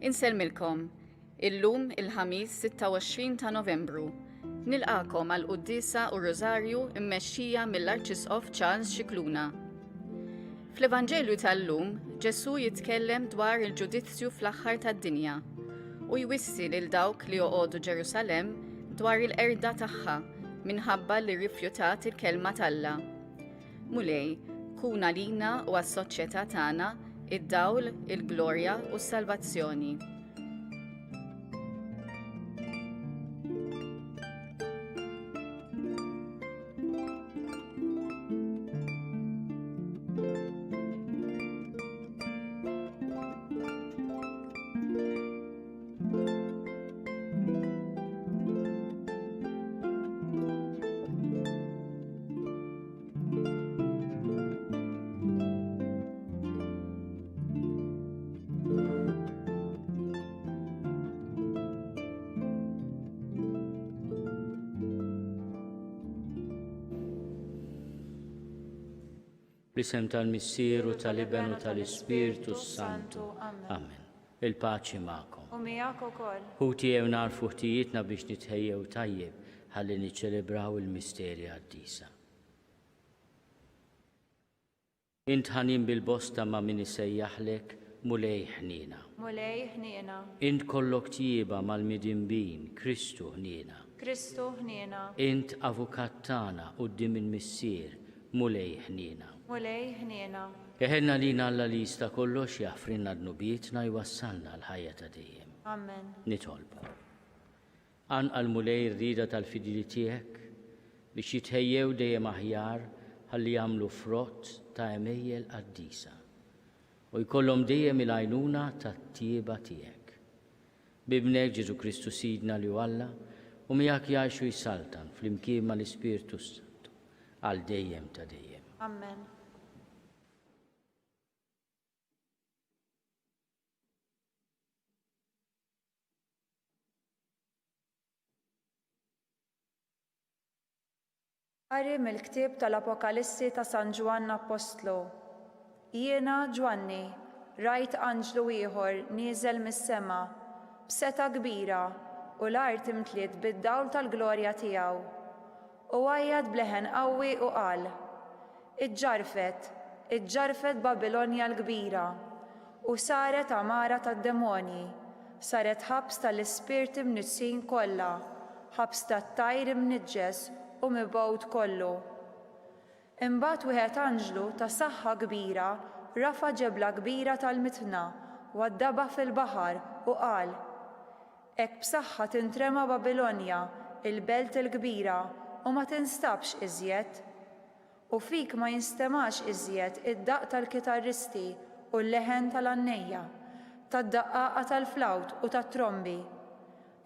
Insellmilkom, illum il-ħamis 26 ta' Novembru. Nilqakom għal qudiesa u Rożarju mmexxija mill-Arċisqof Charles Scicluna. Fl-Evanġelju tal-lum, Ġesu jitkellem dwar il-ġudizzju fl-aħħar tad-dinja u jwissi lil dawk li joqogħdu Ġerusalemm dwar il-qerda tagħha minħabba li rrifjutat il-kelma tAlla. Mulej, kun għalina u għas-soċjetà tagħna id-dawl, il-glorja u s-salvazzjoni. Bl-isem tal-Missieru, tal-Iben u tal-Ispiritu Santu. Amen. Il-paċi magħkom. U miegħek ukoll. Ħutijiew narfu ħtijietna biex nitħejjew tajjeb ħalli niċċelebraw il-misteri għad-disa. Int ħanin bil-bosta ma' min isejjaħlek mulej ħniena. Mulej ħniena. Int kollok tjieba mal-midinbin, Kristu ħniena. Kristu ħniena. Int avukat tagħna quddiem il-Missier, mulej ħniena. Mulej ħniena. Eħelna lina Alla li jista' kollox jaħfrinna dnubietna jwassalna l-ħajja ta' dejjem. Amen. Nitolbu. Anqal mulej rrida tal-fidili tiegħek biex jitħejjew dejjem aħjar ħalli jagħmlu frott ta' emejjel qaddisa u jkollhom dejjem il-għajnuna tat-tjieba tiegħek. Bibnek Ġesu Kristu Sidna li Alla u miegħek jgħixu jsaltan flimkien mal-Ispiritu Santu għal dejjem ta' dejjem. Amen. Qari mill-ktieb tal-Apokalissi ta' San Ġwann Apostlu. Jiena Ġwanni rajt anġlu ieħor nieżel mis-sema b'seta' kbira u l-art imtliet bid-dawl tal-glorja tiegħu. U għajjad bleħen qawwi u qal: Iġġarfet Babilonja l-kbira u saret amara tad-demonji, saret ħabs tal-ispirti mnissin kollha, ħabs tat-tajr imniġġes u mibgħut kollu. Imbagħad wieħed anġlu ta' saħħa kbira rafa' ġebla kbira tal-mitna u għaddaba fil-baħar u qal: Hekk b'saħħa tintrema Babilonja, il-belt il-kbira, u ma tinstabx iżjed. U fik ma jinstemax iżjed id-daqq tal-kitarristi u l-leħen tal-annejja, tad-daqqaqa tal-flawt u tat-trombi.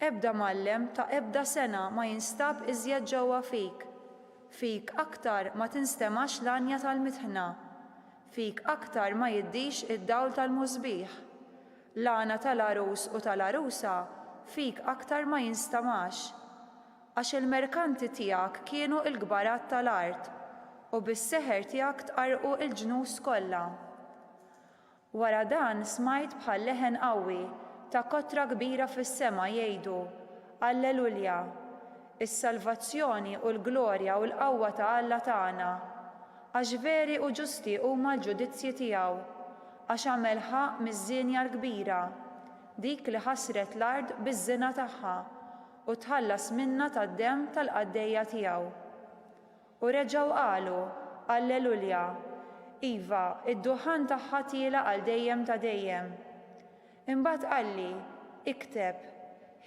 Ebda mallem ta' ebda sena ma jinstab iżjed ġewwa fik. Fik aktar ma tinstemax l-anja tal-mitħna. Fik aktar ma jiddix id-dawl tal-mużbieħ. L-għana tal-arus u tal-arusa fik aktar ma jinstamax. Għax il-merkanti tiegħek kienu l-gbarat tal-art u bis-seħer tiegħek tqarqu l-ġnus kollha. Wara dan smajt bħal leħen qawwi ta' kotra kbira fis-sema jgħidu: Allelujja! Is-salvazzjoni u l-glorja u l-qawwa ta' Alla tagħna, għax veri u ġusti huma l-ġudizzji tiegħu, għax għamel ħaq miż-żinja l-kbira, dik li ħasret l-ard biż-żina tagħha u tħallas minnha tad-demm tal-qaddejja tiegħu. U reġgħu qalu: Allelujja! Iva, id-duħan tagħha tiela għal dejjem ta' dejjem. Imbagħad qalli: Ikteb,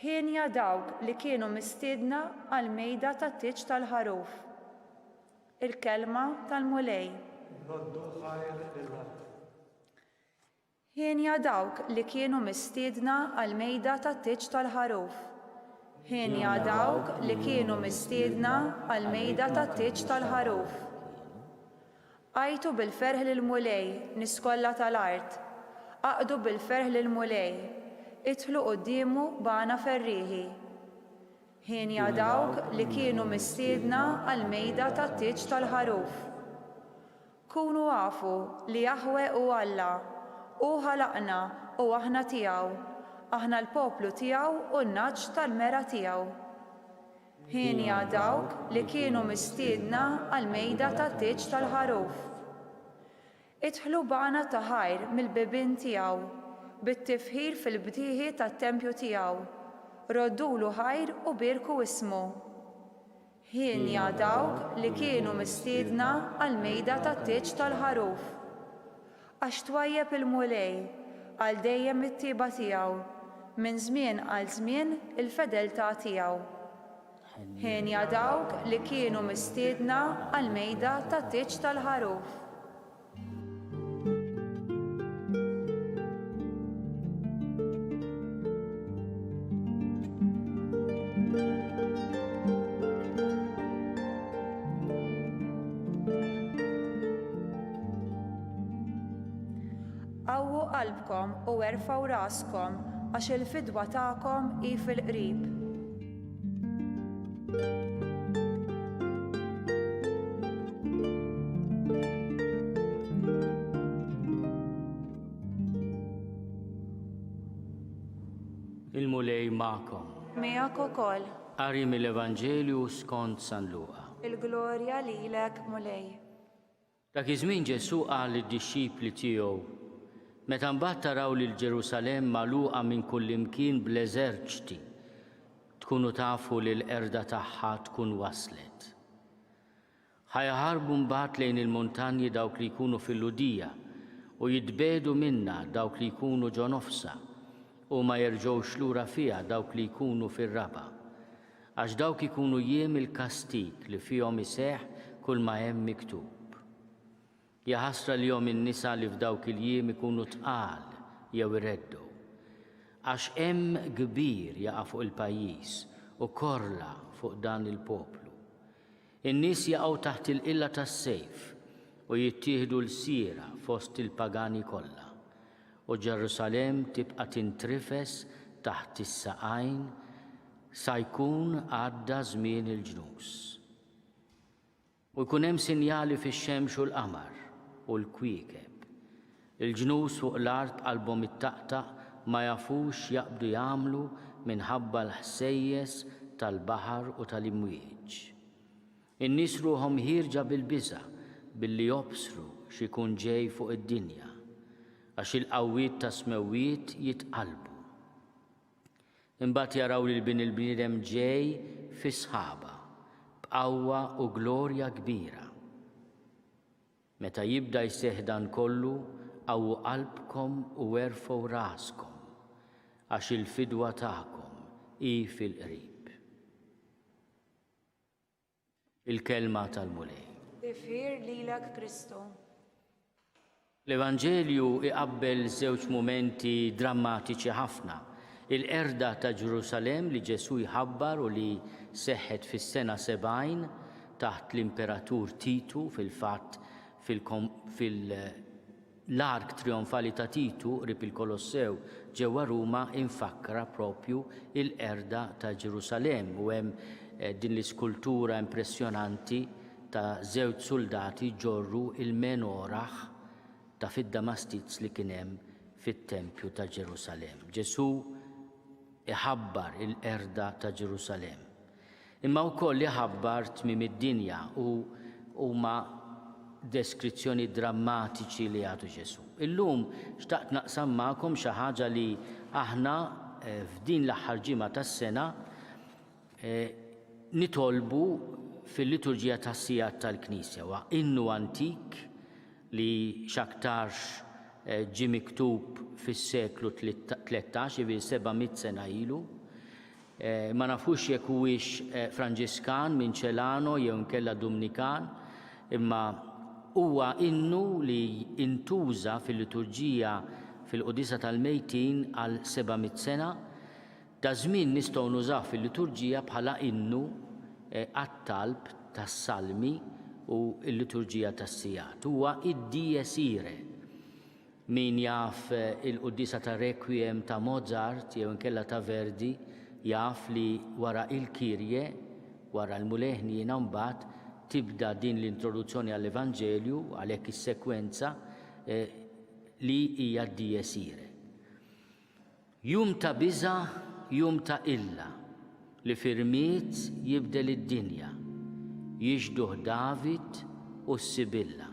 ħinja dawk li kienu mistiedna għal mejda tat-tiġ tal-ħaruf. Il-kelma tal-mulej. Ħinja dawk li kienu mistiedna għal mejda tat-tiġ tal-ħaruf. Ħinja dawk li kienu mistiedna għal mejda tat-tiġ tal-ħaruf. Qajtu bil-ferħ lill-mulej, niskolla tal-art. Aqdu bil-ferħ lill-mulej, idħlu qudiemu bana ferrieħi. Ħinja dawk li kienu mistiedna għal mejda tat-tiġ tal-ħaruf. Kunu għafu li Jaħwe u Alla u ħalaqna u aħna tiegħu aħna l-poplu tiegħu u n-naġġ tal-mera tiegħu. Ħienja dawk li kienu mistiedna għall-mejda tat-tieġ tal-ħaruf. Idħlu baqna ta' ħajr mill-bibien tiegħu, bit-tifħir fil-bdieħi tat-tempju tiegħu, roddulu ħajr u bierku ismu. Ħienja dawk li kienu mistiedna għall-mejda tat-tieġ tal-ħaruf. Għax twajjeb il-mulej għal dejjem it-tieba tiegħu, minn żmien għal żmien il-fedeltà tiegħu. Ħienja dawk li kienu mistiedna għall-mejda tat-tieġ tal-ħaruf. Qawwu qalbkom u erfgħu raskom għax il-fidwa tagħkom hi fil-qrib. Il-mulej magħkom. Miegħek ukoll. Qari mill-Evanġelju skont San Luqa. Il-glorja lilek mulej. Dak iż-żmien Ġesu qal lid-dixxipli tiegħu: meta mbagħad taraw lil Ġerusalemm magħluqa minn kullimkien bl-eżerċti, tkunu tafu li l-qerda tagħha tkun waslet. Ħajħarbu mbagħad lejn il-muntanji dawk li jkunu fil-Ludija u jitbedu minnha dawk li jkunu ġo nofsa u ma jerġgħux lura fiha dawk li jkunu fir-raba. Għax dawk ikunu jiem il-kastik li fihom iseħħ kull ma hemm miktub. Ja ħasra li jom in-nisa li f'dawk il-jiem ikunu tqal jew irreddu. Għax hemm kbir jaqa' fuq il-pajjiż u korla fuq dan il-poplu. In-nies jaqgħu taħt il-qilla tas-sejf u jittieħdu l-siera fost il-pagani kollha. U Ġerusalemm tibqa' tintrifes taħt is-saqajn sa jkun għadda żmien il-ġnus. U jkun hemm sinjali fix-xemx u l-qamar u l-kwiekeb. Il-ġnus fuq l-art qalbhom ittaqtaq ma jafux jaqbdu jagħmlu minħabba l-ħsejjes tal-baħar u tal-imwieġ. In-nies ruhom ħirġa bil-biża' billi jobsru x'ikun ġej fuq id-dinja għax il-qawwiet ta' smewwiet jitqalbu. Imbagħad jaraw li l-bniedem ġej fi sħaba b'qawwa u glorja kbira. Meta jibda jseħħ dan kollu, qawwu qalbkom u erfgħu raskom għax il-fidwa tagħkom hi fil-qrib. Il-kelma tal-mulej. Tifħir lilek Kristu. L-Evanġelju iqabbel żewġ mumenti drammatiċi ħafna. Il-qerda ta' Ġerusalemm li Ġesu jħabbar u li seħħet fis-sena 70 taħt l-Imperatur Titu fil-fatt fil-ark trionfali ta' Titu qrib il-Kolossew ġewwa Ruma infakkra propju il-qerda ta' Ġerusalemm u hemm din l-iskultura impressjonanti ta' żewġ soldati ġorru il-menoraħ ta' fid-Damastizz li kien hemm fit-Tempju ta' Ġerusalemm. Ġesu iħabbar il-qerda ta' Ġerusalemm. Imma wkoll iħabbar tmiem id-dinja u huma deskrizzjoni drammatiċi li għadu Ġesu. Illum xtaqt naqsam magħkom xi ħaġa li aħna f'din l-aħħar ġimgħa tas-sena nitolbu fil-liturġija tas-sigħat tal-Knisja wa innu antik li x'aktarx ġie miktub fis-seklu 13 ġifieri 700 sena ilu. Ma nafux jekk huwiex Franġiskan minn Celano jew inkella Dominikan, imma huwa innu li intuża fil-liturġija fil-Qudisa tal-Mejtin għal 700 sena, da żmien nistgħu nużaw fil-liturġija bħala innu għat-talb tas-salmi u l-liturġija tas-sigħat. Huwa id-Dies Irae. Min jaf il-Qudisa tar-Requiem ta' Mozart jew inkella ta' Verdi jaf li wara il-Kirje, wara l-Muleħnijina mbagħad tibda din l-introduzzjoni għall-Evanġelju għalhekk is-sekwenza li hija d-Dies Irae. Jum ta' biża, jum ta' illa, li firmiet jibdel id-dinja, jiġduh David u s-Sibilla.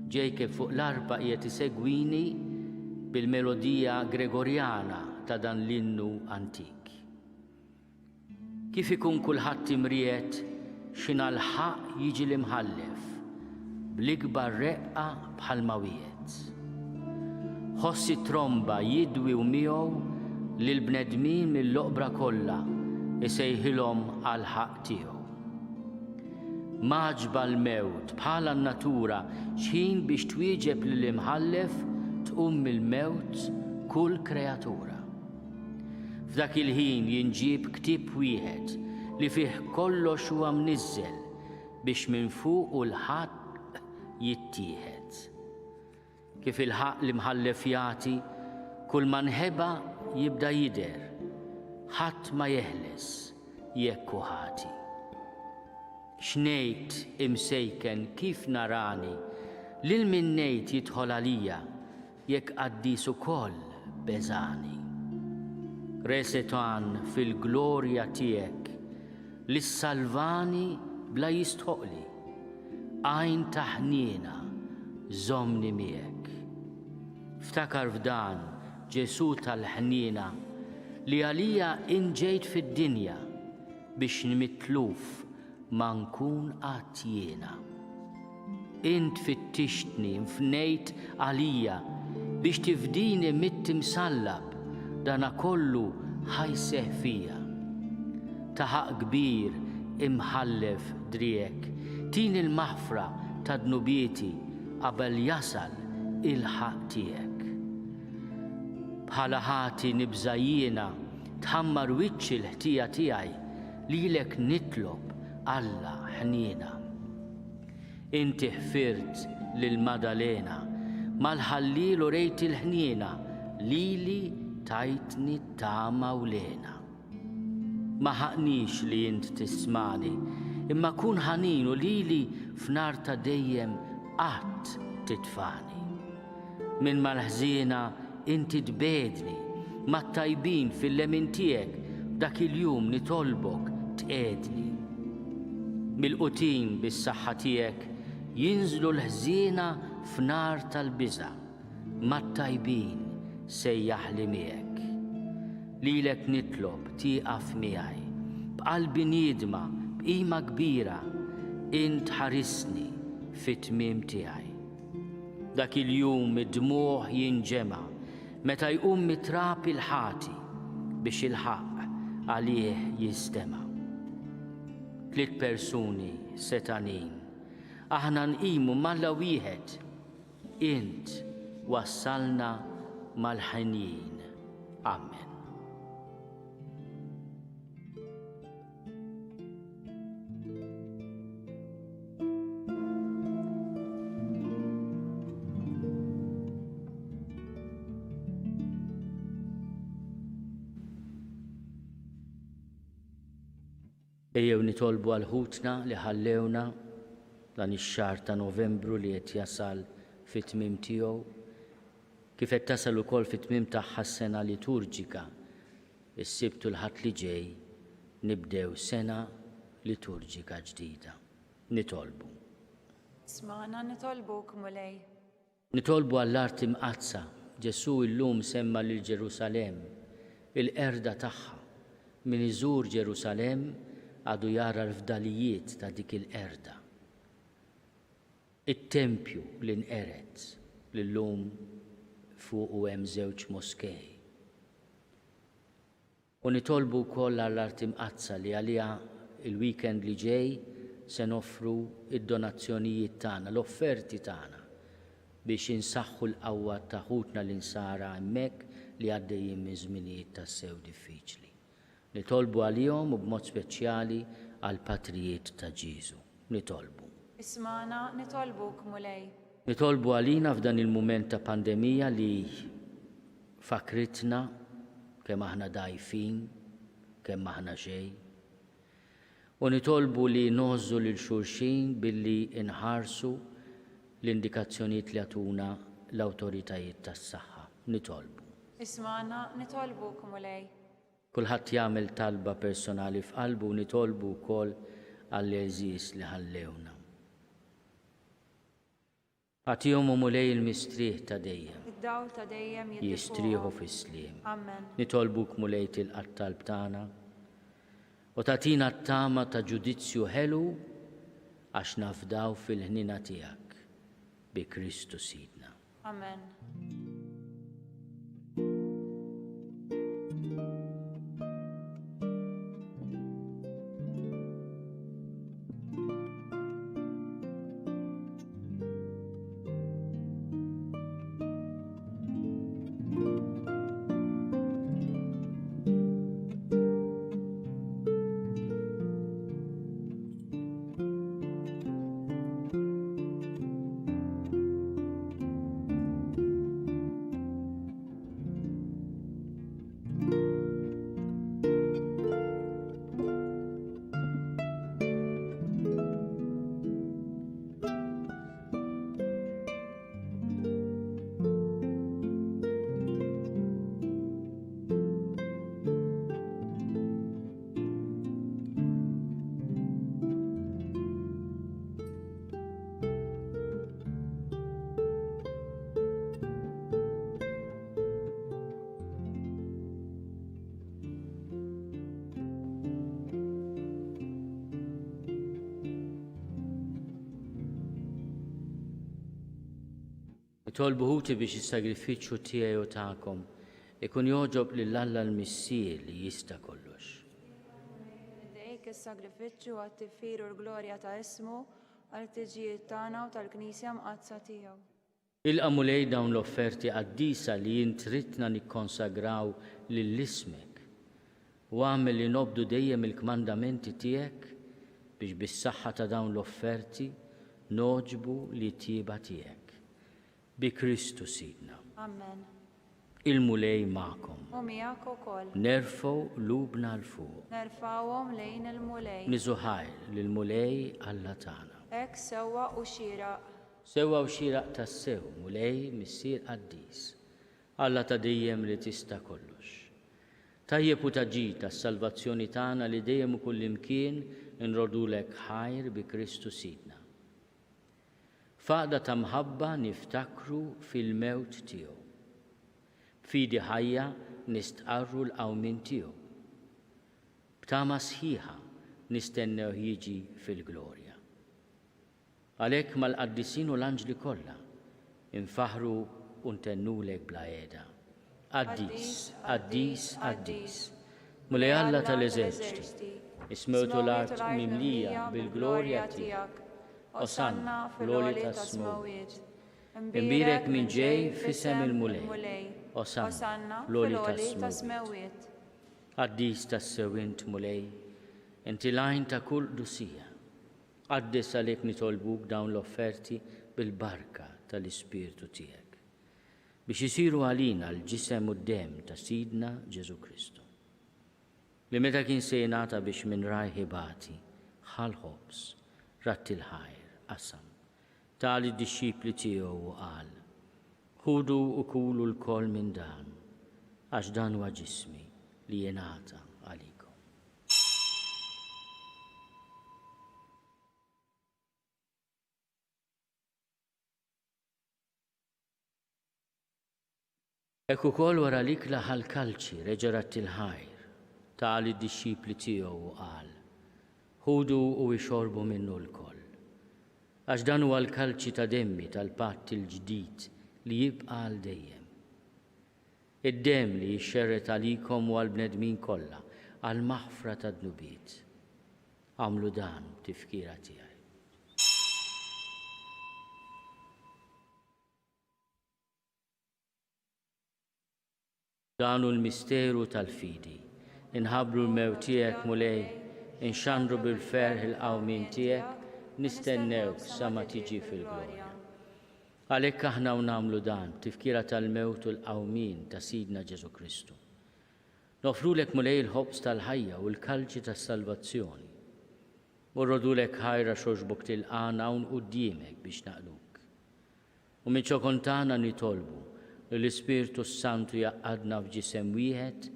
Ġejkeb fuq l-arpa qiegħed isegwini bil-melodija Gregorjana ta' dan l-innu antik. Kif ikun kulħadd imriet x'inha l-ħaq jiġi l-imħallef, bl-ikbar reqqa bħalma wiegħed. Ħossi tromba jidwi u miegħu lil bnedmin mill-oqbra kollha isejħilhom għal ħaq tiegħu. Maġba l-mewt bħala n-natura x'ħin biex twieġeb lill-imħallef tqum mill-mewt kull kreatura. F'dak il-ħin jinġib ktieb wieħed li fih kollox huwa mniżżel biex minn fuq u l-ħaq jittieħed. Kif il-ħaq li mħallef jagħti, kull ma nħeba jibda jidher, ħadd ma jeħles jekk hu ħati. X'ngħid imsejken kif narani, lil min ngħid jidħol għalija jekk qaddis ukoll beżani. Resetan fil-glorja tiegħek li salvani bla jistħoqli, għajn ta' ħniena żommni miegħek. Ftakar f'dan Ġesu tal-ħniena li għalija inġejt fid-dinja biex nmitluf ma nkun qatt jiena. Int fittixtni mfnejt għalija biex tifdini mit-timsallab dana kollu ħajseħ fija. Ta' ħaq kbir imħallef driek, tin il-maħfra ta' dnubieti qabel jasal il-ħaq tiegħek. Bħala ħati nibża jiena tħammar wiċċ il-ħtija tiegħi lilek nitlob Alla ħniena. Inti ħfirt lil Madalena mal-ħallil u rejt il-ħniena lili tajtni tama u lena. Ma ħaqnix li int tismani, imma kun ħanin u lili f'nar ta' dejjem qatt titfani. Min mal-ħżiena inti tbedni, ma' tajbin fil-lemin tiegħek dak il-jum nitolbok tqedni. Mil-qutin bis-saħħa tiegħek jinżlu l-ħżiena f'nar tal-biża', ma' tajbin sejjaħli miegħek. Lilek nitlob tieqaf miegħi, b'qalbi niedma, b'qima kbira, int ħarisni fit-tmiem tiegħi. Dak il-jum id-dmuħ jinġema' meta jqum mitrap il-ħati biex il-ħaq għalih jistema'. 3 persuni setanin, aħna nqimu malla wieħed, int wassalna mal-ħenjin. Amen. Ejjew nitolbu għal ħutna li ħallewna dan ix-xahar ta' Novembru li qed jasal fit-tmiem tiegħu, kif qed tasal ukoll fit-tmiem tagħha s-sena liturġika, is-Sibt u l-Ħadd li ġej nibdew sena liturġika ġdida. Nitolbu. Smana nitolbuk mulej. Nitolbu għall-art imqazza, Ġesu llum semma lil Ġerusalemm il-qerda tagħha. Min iżur Ġerusalemm għadu jara l-fdalijiet ta' dik il-qerda. It-tempju li nqered li llum fuq u hemm 2 moskej. U nitolbu wkoll għall-art imqazza li għaliha il-weekend li ġej se noffru id-donazzjonijiet tagħna, l-offerti tagħna biex insaħħu l-qawwa ta' ħutna l-insara hemmhekk li għaddejjin minn żminijiet tassew diffiċli. Nitolbu għalihom u b'mod speċjali għall patrijiet ta' Ġiesu. Nitolbu. Ismana nitolbuk mulej. Nitolbu għalina f'dan il-mument ta' pandemija li fakritna kemm aħna dgħajfin, kemm aħna xejn. U nitolbu li noħżu lil xulxin billi inħarsu l-indikazzjonijiet li għatuna l-awtoritajiet tas-saħħa. Nitolbu. Ismana nitolbuk mulej. Kulħadd jagħmel talba personali f'qalbu nitolbu wkoll għall-eżis li ħallewna. Għatihom mulej il-mistrieħ ta' dejjem, Id-dawl ta' dejjem jistrieħu fis-sliem. Amen. Nitolbuk mulej tilqa' talb tagħna u tagħtina t-tama ta' ġudizzju ħelu għax nafdaw fil-ħnina tiegħek bi Kristu Sidna. Amen. Tolbuħuti biex is-sagrifiċċju tiegħi u tagħkom ikun joġob lil Alla l-Missier li jista' kollox. Dejk is-sagrifiċċju għat-tifir u l-glorja ta' ismu għal-tiġijiet tagħna u tal-Knisja mqazza tiegħu. Ilqa' mulej dawn l-offerti qaddisa li jintritna nikkonsagraw lill-ismek u għamel li nobdu dejjem il-kmandamenti tiegħek biex bis-saħħa ta' dawn l-offerti noġbu li tieba tiegħek. Bi Kristu Sidna. Amen. Il-mulej ma'kom. U miegħek ukoll. Nerfgħu lubna l-fuq. Nerfawhom lejn il-mulej. Niżuħajr lill-mulej Alla tagħna. Hekk sewwa u xieraq. Sewwa u xieraq tas-sew, mulej missier qaddis. Alla ta' dejjem li tista' kollox. Tajjeb u taġġid tas-salvazzjoni tagħna li dejjem u kullimkien inrodulek ħajr bi Kristu Sidna. Faqda ta' mħabba niftakru fil-mewt tiegħu. Fidi ħajja nistqarru l-qawmin tiegħu. B'tama sħiħa nistennew jiġi fil-glorja. Għalhekk mal-qaddisin u l-anġli kollha infaħru u ntennulek bla qiegħda. Qaddis, qaddis, qaddis. Mulej Alla tal-eżerċiti, ismewtu l-art mimlija bil-glorja tiegħek. Osanna fil-għoli tas-smawiet. Imbirek min ġej fisem il-mulej. Osanna fil-għoli tas-smawiet. Qaddis tas-sewint mulej, inti lajn ta' kull dusija. Qaddis għalhekk nitolbuk dawn l-offerti bil-barka tal-Ispirtu tiegħek biex isiru għalina l-ġisem u d-dem ta' Sidna Ġesu Kristu. Li meta kien se jingħata biex minn rajħibati ħal ħobs ratti l-ħajr qasam tali d-dixxipli tiegħu u qal: ħudu u kulu l-koll minn dan għax dan huwa ġismi li jingħata għalikom. Hekk ukoll wara l-ikla ħall-kalċi reġa' ratti l-ħajr tali d-dixxipli tiegħu u qal: ħudu u ixorbu minnu l-koll għax dan huwa l-kalċi ta' demmi tal-patt il-ġdid li jibqa' għal dejjem. Id-demm li jixxerret għalikom u għall-bnedmin kollha għal maħfra tad-nubiet. Għamlu dan tifkira tiegħi. Dan hu l-misteru tal-fidi. Inħabbru l-mewt tiegħek mulej, inxandru bil-ferħ il-qawmin tiegħek, nistennewk sa ma tiġi fil-glorja. Għalhekk aħna nagħmlu dan tifkira tal-mewt u l-qawmin ta' Sidna Ġesu Kristu. Nofrulek mulej il-ħobs tal-ħajja u l-kalċi tas-salvazzjoni. U rrodulek ħajra xoġbok tilqana hawn quddiemek biex naqluk. U minn ċokontana nitolbu l-Ispirtu Santu jaqqadna f'ġisem wieħed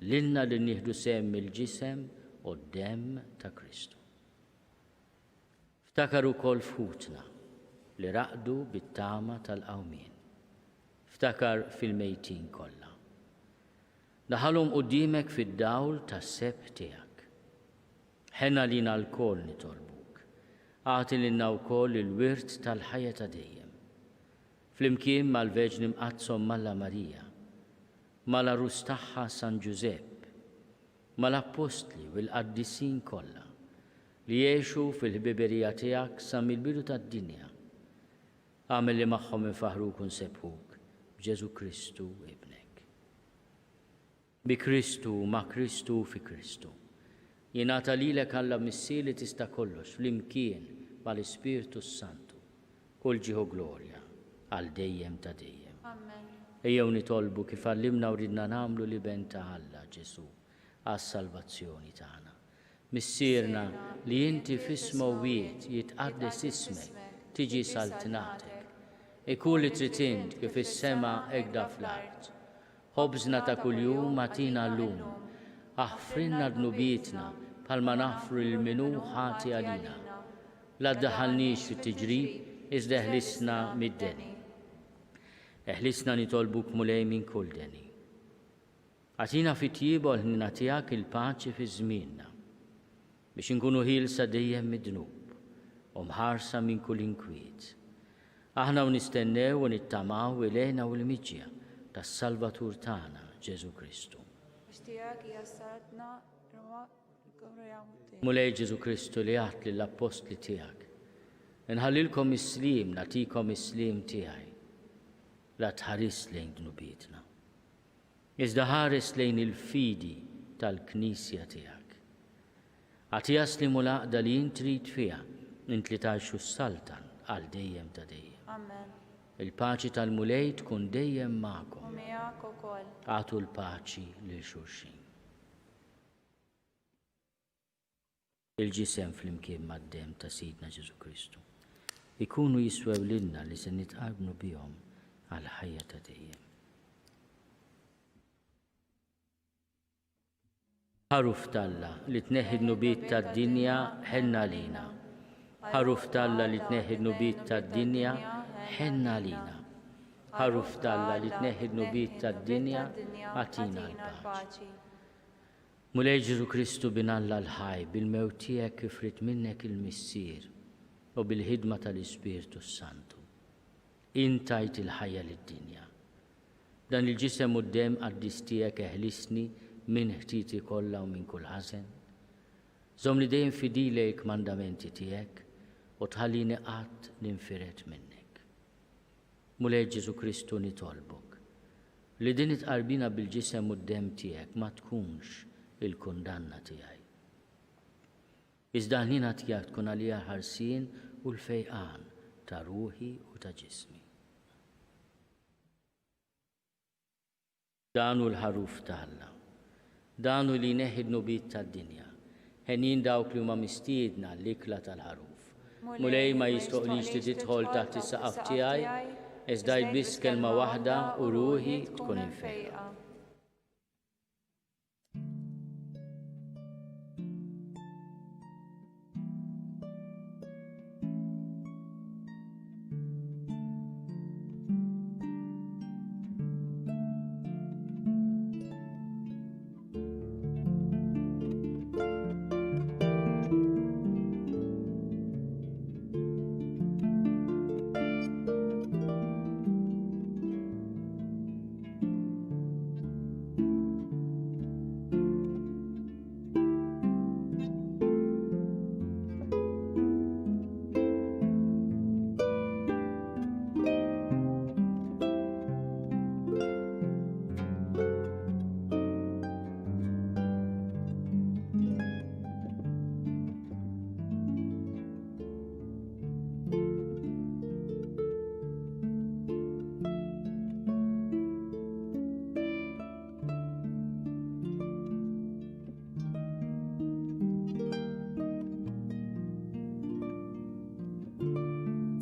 lilna li nieħdu sehem mill-ġisem u d-demm ta' Kristu. Ftakar ukoll fħutna li raqdu bit-tama tal-qawmien. Ftakar fil-mejtin kollha. Daħalhom quddiemek fid-dawl tas-seb tiegħek. Ħenna lina l-kol nitolbuk. Għati lilna wkoll il-wirt tal-ħajja ta' dejjem. Flimkien mal-Verġni Mqazzom Malla Marija, mal-Arus tagħha San Giusepp, mal-Apostli u l-Qaddisin kollha li jgħixu fil-ħbiberija tiegħek sa mill-bidu tad-dinja. Għamel li magħhom infaħruk u nsebħuk b'Ġesu Kristu ibnek. Bi Kristu, ma' Kristu, fi Kristu. Jingħata lilek Alla missieri tista' kollox flimkien mal-Ispirtu Santu. Kull ġieħu glorja għal dejjem ta' dejjem. Amen. Ejjew nitolbu kif għallimna u ridna nagħmlu li ben ta' Alla Ġesu għas-salvazzjoni tagħna. Missierna li inti f'ismu wieħed jitqaddes ismek, tiġi saltinatek. Ikun li trid int kif is-sema hekk fl-art. Ħobżna ta' kuljum agħtina llum. Aħfrinna dnubietna bħalma naħfru l-minu ħati għalina. La ddaħħalniex fit-tiġrib iżda eħlisna mid-deni. Eħlisna nitolbuk mulej minn kull deni. Għatina fit-tjiba l-ħnina tiegħek il-paċi fi żmienna biex inkunu ħielsa dejjem mid-dnub u mħarsa minn kull inkwiet. Aħna nistennew u nittamaw ilejna u l-miġja tas-Salvatur tagħna Ġesu Kristu. Mulej Ġesu Kristu li għat lill-Apostli tiegħek. Inħallilkom is-slim, nagħtikom is-slim tiegħi. La tħares lejn dnubietna. Iżda ħares lejn il-fidi tal-Knisja tiegħek. Għatija slimu l-għaqda li jint trid fiha int li tgħixu s-saltan għal dejjem ta' dejjem. Amen. Il-paċi tal-mulej tkun dejjem magħkom. U miegħek ukoll. Għatu l-paċi lil xulxin. Il-ġisem flimkien mad-demm ta' Sidna Ġesu Kristu ikunu jiswew lilna li se nitqarbnu bihom għal ħajja ta' dejjem. Ħaruf talla li tneħħi d-nubiet tad-dinja ħenna lina. Ħaruf talla li tneħħi d-nubiet tad-dinja ħenna lina. Ħaruf talla li tneħħi d-nubiet tad-dinja għatina l-paċi. Mulej Ġesu Kristu binalla l-ħaj bil-mewt tiegħek kif rid minnek il-missier u bil-ħidma tal-Ispirtu Santu. Intajt il-ħajja lid-dinja. Dan il-ġisem u d-dem qaddis tiegħek eħlisni minn ħtiti kollha u minn kull ħażen. Żomm li dejjem fidilek mandamenti tiegħek u tħallini qatt ninfiret minnek. Mulej Ġesu Kristu nitolbok li din itqarbina bil-ġisem u d-dem tiegħek ma tkunx il-kundanna tiegħi. Iżda ħnina tiegħek tkun għalija ħarsien u l-fejqan ta' ruħi u ta' ġismi. Danu l-ħaruf tagħna. Danu li neħi d-nubiet tad-dinja. Ħenin dawk li huma mistiedna l-ikla tal-ħaruf. Mulej ma jistoqlix li tidħol taħt is-saqaf tiegħi, iżda jbiss kelma waħda u ruħi tkun infejqa.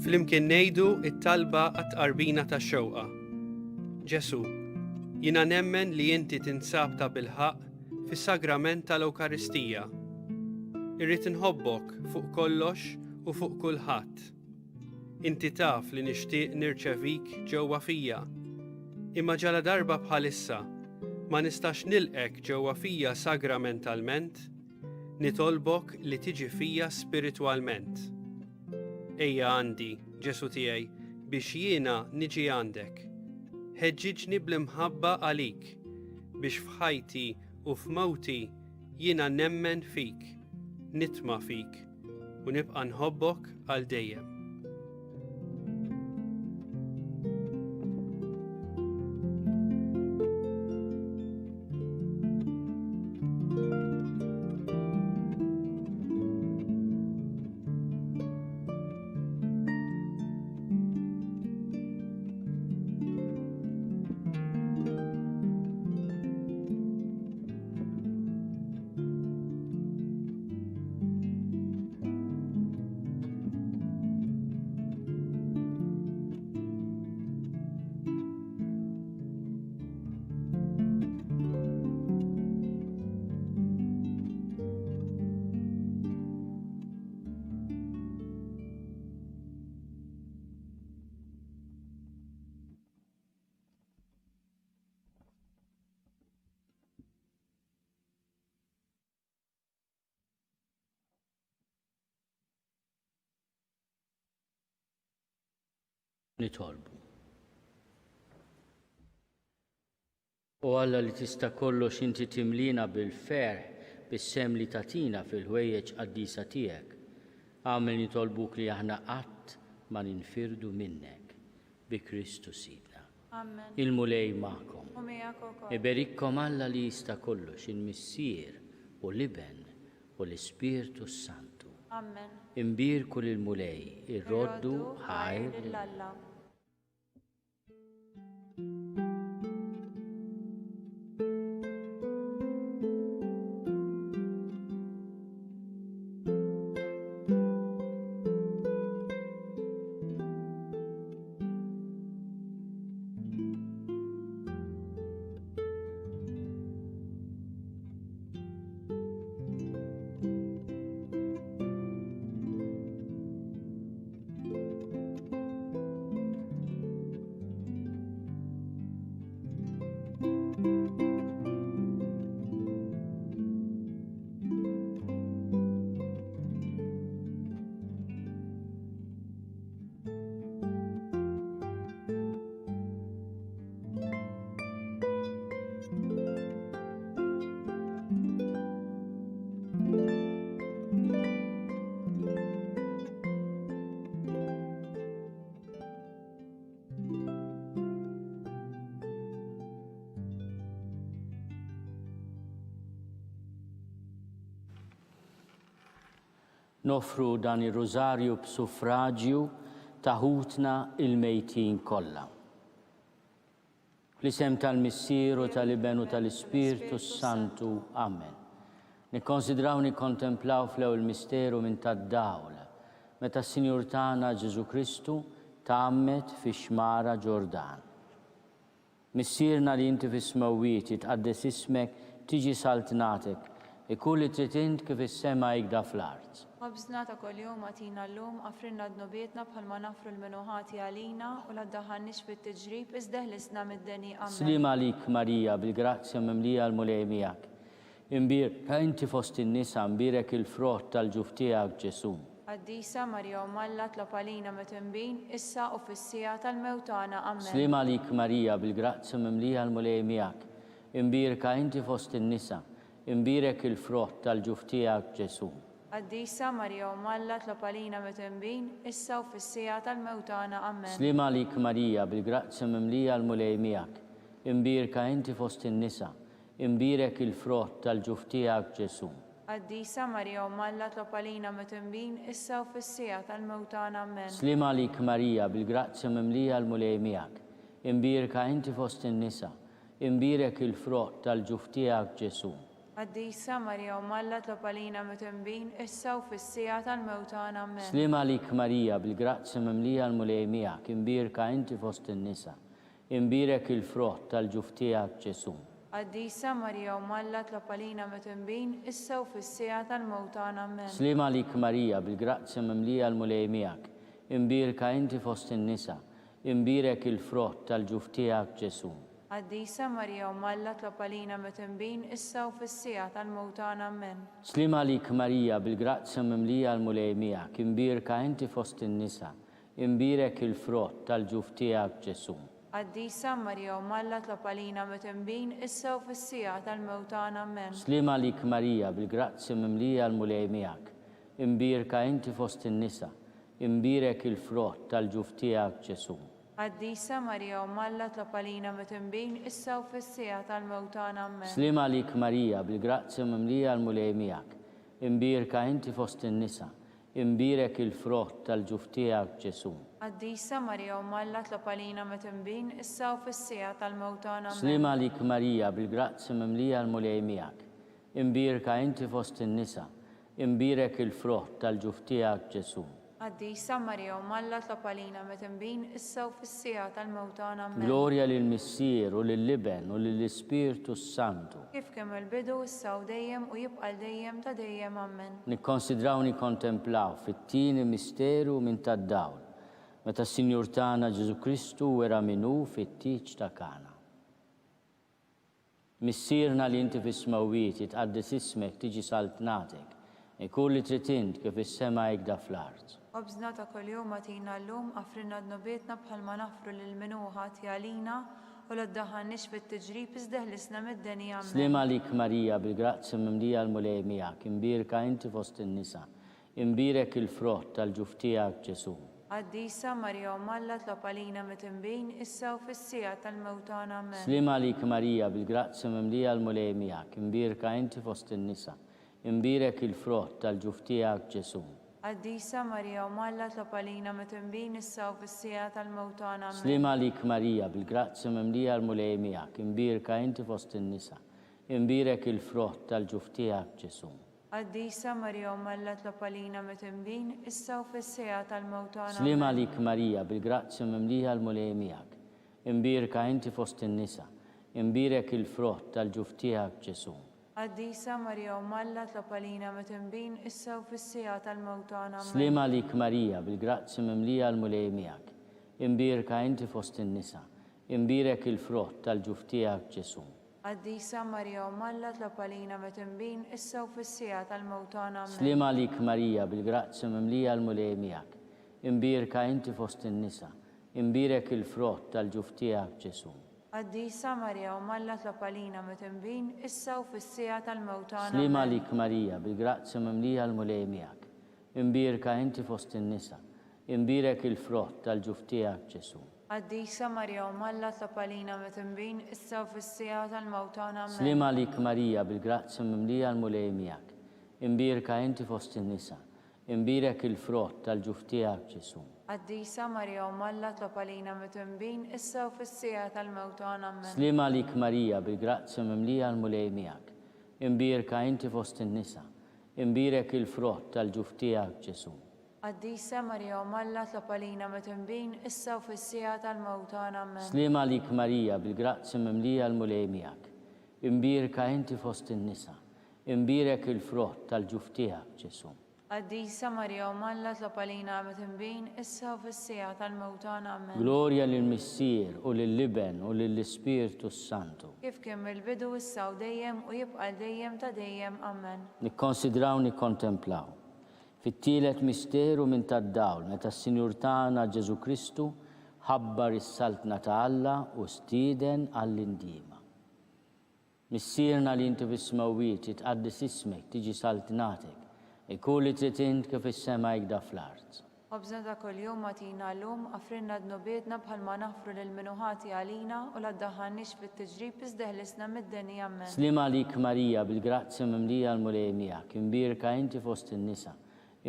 Flimkien ngħidu it-talba għat-tqarbina tax-xewqa. Ġesu, jiena nemmen li inti tinsab ta' bilħaq fis-sagrament tal-Ewkaristija. Irrid inħobbok fuq kollox u fuq kulħadd. Inti taf li nixtieq nirċevik ġewwa fija, imma ġala darba bħalissa ma nistax nilqek ġewwa fija sagramentalment, nitolbok li tiġi fija spiritwalment. Ejja għandi, Ġesu tiegħi, biex jiena niġi għandek. Ħeġġiġni bl-imħabba għalik, biex f'ħajti u f'mawti jiena nemmen fik, nitma fik, u nibqa' nħobbok għal dejjem. Nitolbu. U Alla li tista' kollox inti timlina bil-ferħ bis-sem li tatina fil-ħwejjeġ qaddisa tiegħek. Għamel nitolbuk li aħna qatt ma ninfirdu minnek bi Kristu Sidna. Amen. Il-mulej magħkom. U miegħek ukoll. Iberikkom Alla li jista' kollox il-Missier u l-Iben u l-Ispirtu Santu. Amen. Imbirku lil-mulej, irroddu ħajr lill-Alla. Nofru dan ir-rużarju b'suffraġġju taħutna il-mejtin kollha. Fl-isem tal-Missier u tal-Iben u tal-Ispirtu Santu. Amen. Nikkonsidraw nikkontemplaw fl-ewwel misteru minn tad-dawl, meta s-Sinjur tagħna Ġesu Kristu tgħammet fix-xmara Ġordan. Missierna li inti fis-smawwiet jitqaddes ismek tiġi saltnatek, ikun li trid int kif is-sema jgda fl-art. Ħobżna ta' kuljum agħtina llum għafrinna d-nubietna bħalma nafru l-menuħati għalina u la ddaħħalniex fit-tiġrib iżda ħlisna mid-deni. Amen. Slim għalik Marija bil-grazzja mimlija l-mulej miegħek. Imbirka inti fost in-nisa mbirek il-frott tal-ġuf tiegħek Ġesu. Qaddisa Marja u Malla tlob għalina metimbin issa u fis-sija tal-mewt tagħna. Amen. Slim għalik Marija bil-grazzja mimlija l-mulej miegħek. Imbirka inti fost in-nisa imbirek il-frott tal-ġuf tiegħek Ġesu. Qaddisa Marja u Malla tlob għalina metimbin issa u fis-sija tal-mewt tagħna. Amen. Slim għalik Marija bil-grazzja mimlija l-mulej miegħek. Imbirka inti fost in-nisa imbirek il-frott tal-ġuf tiegħek Ġesu. Qaddisa Marja u Malla tlob għalina metimbin issa u fis-sija tal-mewt tagħna. Amen. Slim għalik Marija bil-grazzja mimlija l-mulej miegħek. Imbirka inti fost in-nisa imbirek il-frott tal-ġuf tiegħek Ġesu. Qaddisa Marja u Malla tlob għalina metimbin issa u fis-sija tal-mewt tagħna. Amen. Slim għalik Marija bil-grazzja mimlija l-mulej miegħek. Imbirka inti fost in-nisa imbirek il-frott tal-ġuf tiegħek Ġesu. Qaddisa Marija u Malla tlopalina mit-imbin issa u fis-sija tal-mewtana amen. Slima lik Marija bil-grazzja mimlija l-mulej miegħek, imbirka inti fost in-nisa, imbirek il-frott tal-ġuf tiegħek Ġesu. Qaddisa Marija u Malla tlopalina mit-imbin issa u fis-sija tal-mewtana amen. Slima lik Marija bil-grazzja mimlija l-mulej miegħek, imbirka inti fost in-nisa, imbirek il-frott tal-ġuf tiegħek Ġesu. Qaddisa Marija u Malla tlopalina mit-imbin issa u fis-sija tal-mewtana amen. Slima lik Marija bil-grazzja mimlija l-mulej miegħek, imbirka inti fost in-nisa, imbirek il-frott tal-ġuf tiegħek Ġesu. Qaddisa Marija u Malla tlopalina mit-imbin issa u fis-sija tal-mewtana amen. Slima lik Marija bil-grazzja mimlija l-mulej miegħek, imbirka inti fost in-nisa, imbirek il-frott tal-ġuf tiegħek Ġesu. Qaddisa Marija u Malla tlopalina mit-imbin issa u fis-sija tal-mewtana amen. Slima lik Marija bil-grazzja mimlija l-mulej miegħek, imbirka inti fost in-nisa, imbirek il-frott tal-ġuf tiegħek Ġesu. Qaddisa Marija u Malla tlopalina mit-imbin issa u fis-sija tal-mewtana amen. Glorja lill-Missier u lill-Liben u lill-Ispirtu Santu. Kif kemm il-bidu issa u dejjem u jibqa' dejjem ta' dejjem amen. Nikkonsidraw nikkontemplaw fit-tieni misteru minn tad-dawl, meta s-Sinjur tagħna Ġesu Kristu wera minnu fit-tiġ ta' Kana. Missierna li inti fis-smawiet jitqaddis ismek tiġi saltnatek, ikun li trid int kif is-sema jgda fl-art. Obżna ta' kuljum atina llum għafrinna d-nobietna bħalma nafru lil minuħa tjalina u l-ddaħħannix fit-tiġrib iżdeħlisna mid-denja amen. Slima lik Marija bil-grazzja mimlija l-mulej miegħek, imbirka inti fost in-nisa, imbirek il-frott tal-ġuf tiegħek Ġesu. Qaddisa Marija u Malla tlopalina mit-imbin issa u fis-sija tal-mewtana amen. Slima lik Marija bil-grazzja mimlija l-mulej miegħek, imbirka inti fost in-nisa, imbirek il-frott tal-ġuf tiegħek Ġesu. Qaddisa Marija u Malla tlopalina mit-imbin issa u fis-sija tal-mewtana amen. Slima lik Marija bil-grazzja mimlija l-mulej miegħek, imbirka inti fost in-nisa, imbirek il-frott tal-ġuf tiegħek Ġesu. Qaddisa Marija u Malla tlopalina mit-imbin issa u fis-sija tal-mewtana amen. Slima lik Marija bil-grazzja mimlija l-mulej miegħek, imbirka inti fost in-nisa, imbirek il-frott tal-ġuf tiegħek Ġesu. Qaddisa Marija u Malla tlopalina mit-imbin issa u fis-sija tal-mewtana amen. Slima lik Marija bil-grazzja mimlija l-mulej miegħek, imbirka inti fost in-nisa, imbirek il-frott tal-ġuf tiegħek Ġesu. Qaddisa Marija u Malla tlopalina mit-imbin issa u fis-sija tal-mewtana amen. Slima lik Marija bil-grazzja mimlija l-mulej miegħek, imbirka inti fost in-nisa, imbirek il-frott tal-ġuf tiegħek Ġesu. Qaddisa Marija u Malla tlopalina mit-imbin issa u fis-sija tal-mewtana Slima amen. lik Marija bil-grazzja mimlija l-mulej miegħek, imbirka inti fost in-nisa, imbirek il-frott tal-ġuf tiegħek Ġesu. Qaddisa Marija u Malla tlopalina mit-imbin issa u fis-sija tal-mewtana amen. Slima lik Marija bil-grazzja mimlija l-mulej miegħek, imbirka inti fost in-nisa, imbirek il-frott tal-ġuf tiegħek Ġesu. Qaddisa Marija u Malla tlopalina mit-imbin issa u fis-sija tal-mewtana amen. Slima lik Marija bil-grazzja mimlija l-mulej miegħek, imbirka inti fost in-nisa, imbirek il-frott tal-ġuf tiegħek Ġesu. Qaddisa Marija u Malla tlopalina mit-imbin issa u fis-sija tal-mewtana amen. Slima lik Marija bil-grazzja mimlija l-mulej miegħek, imbirka inti fost in-nisa, imbirek il-frott tal-ġuf tiegħek Ġesu. Qaddisa Marija u Malla tlopalina mit-imbin issa u fis-sija tal-mewtana amen. Glorja lill-Missier u lill-Liben u lill-Ispirtu Santu. Kif kemm il-bidu issa u dejjem u jibqa' dejjem ta' dejjem amen. Nikkonsidraw nikkontemplaw. Fit-tielet misteru minn tad-dawl meta s-Sinjur tagħna Ġesu Kristu ħabbar is-saltna ta' Alla u stieden għall-indiema. Missierna li inti fis-smawiet jitqaddis ismek tiġi saltnatek, ikun li trid int kif is-sema jgda fl-art. Obżna ta' kuljum atina llum għafrinna d-nobietna bħalma nafru lil minuħati għalina u l-ddaħħannix fit-tiġrib iżdeħlisna mid-denja amen. Slima lik Marija bil-grazzja mimlija l-mulej miegħek, imbirka inti fost in-nisa,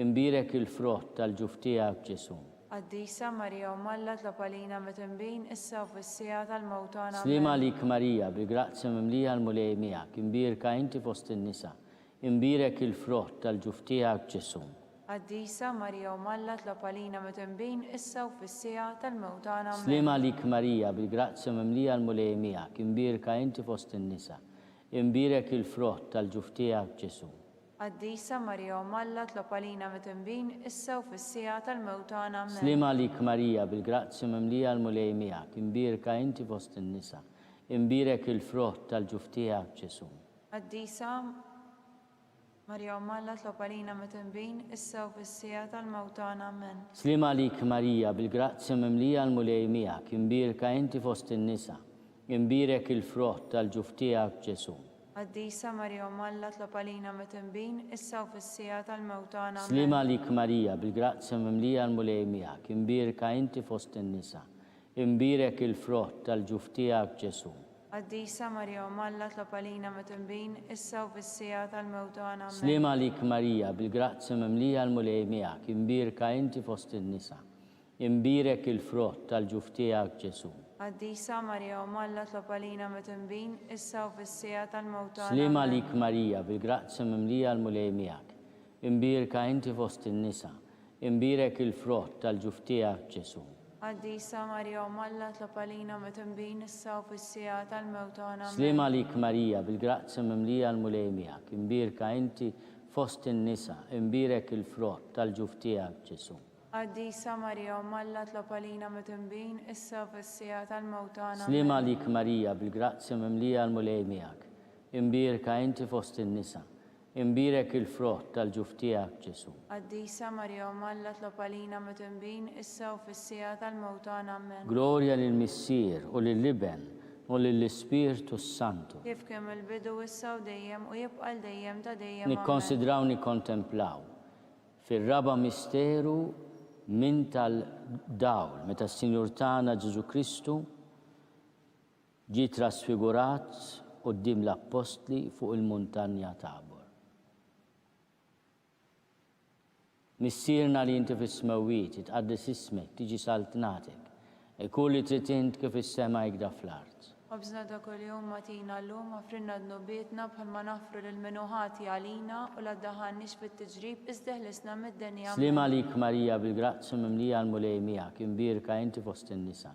imbirek il-frott tal-ġuf tiegħek Ġesu. Qaddisa Marija u Malla tlopalina mit-imbin issa u fis-sija tal-mewtana amen. Slima lik Marija bil-grazzja mimlija l-mulej miegħek, imbirka inti fost in-nisa, imbirek il-frott tal-ġuf tiegħek Ġesu. Qaddisa Marija Umalla tlob għalina mitinbin issa u fis-sija tal-mewtana. Amen. Slima lik Marija, bil-grazzja mimlija l-mulej miegħek, imbirka inti fost in-nisa, imbirek il-frott tal-ġuf tiegħek Ġesu. Qaddisa Marija Umalla tlob għalina mitinbin issa u fis-sija tal-mewtana. Amen. Slima lik Marija, bil-grazzja mimlija l-mulej miegħek, imbirka inti fost in-nisa, imbirek il-frott tal-ġuf tiegħek Ġesu. Qaddisa Marija Umalla tlob għalina mitinbin issa u fis-sija tal-mewtana. Amen. Slima lik Marija, bil-grazzja mimlija l-mulej miegħek, imbirka inti fost in-nisa, imbirek il-frott tal-ġuf tiegħek Ġesu. Qaddisa Marija Umalla tlob għalina mitinbin issa u fis-sija tal-mewtana. Amen. Slima lik Marija, bil-grazzja mimlija l-mulej miegħek, imbirka inti fost in-nisa, imbirek il-frott tal-ġuf tiegħek Ġesu. Qaddisa Marija Umalla tlob għalina mitinbin issa u fis-sija tal-mewtana. Amen. Slima lik Marija, bil-grazzja mimlija l-mulej miegħek, imbirka inti fost in-nisa, imbirek il-frott tal-ġuf tiegħek Ġesu. Qaddisa Marija Umalla tlob għalina mitinbin issa u fis-sija tal-mewtana. Slima lik Marija, bil-grazzja mimlija l-mulej miegħek, imbirka inti fost in-nisa, imbirek il-frott tal-ġuf tiegħek Ġesu. Qaddisa Marija Umalla tlob għalina mitinbin issa u fis-sija tal-mewtana. Amen. Slima lik Marija, bil-grazzja mimlija l-mulej miegħek, imbirka inti fost in-nisa, imbirek il-frott tal-ġuf tiegħek Ġesu. Qaddisa Marija Umalla tlob għalina mitinbin issa u fis-sija tal-mewtana. Slima lik Marija, bil-grazzja mimlija l-mulej miegħek, imbirka inti fost in-nisa, imbirek il-frott tal-ġuf tiegħek Ġesu. Qaddisa Marija Umalla tlob għalina mitinbin issa u fis-sija tal-mewtana. Amen. Glorja lill-Missier u lill-Liben u lill-Ispirtu Santu. Kif kemm il-bidu issa u dejjem u jibqa' dejjem ta' dejjem. Amen. Nikkonsidraw nikkontemplaw fir-raba misteru min tal-dawl meta s-Sinjur tagħna Ġesu Kristu ġie trasfigurat quddiem l-Apostli fuq il-muntanja Tabor. Missierna li inti fis-smawiet, itqaddis ismek, tiġi saltnatek, ikun li trid int kif is-sema jgda fl-art. Obżna ta' kuljum matina llum offrinna dnubietna bħalma naħfru lil minuħati għalina u la ddaħħalniex fit-tiġrib iżdeħlisna mid-denja. Slima lik Marija, bil-grazzja mimlija l-mulej miegħek, imbirka inti fost in-nisa,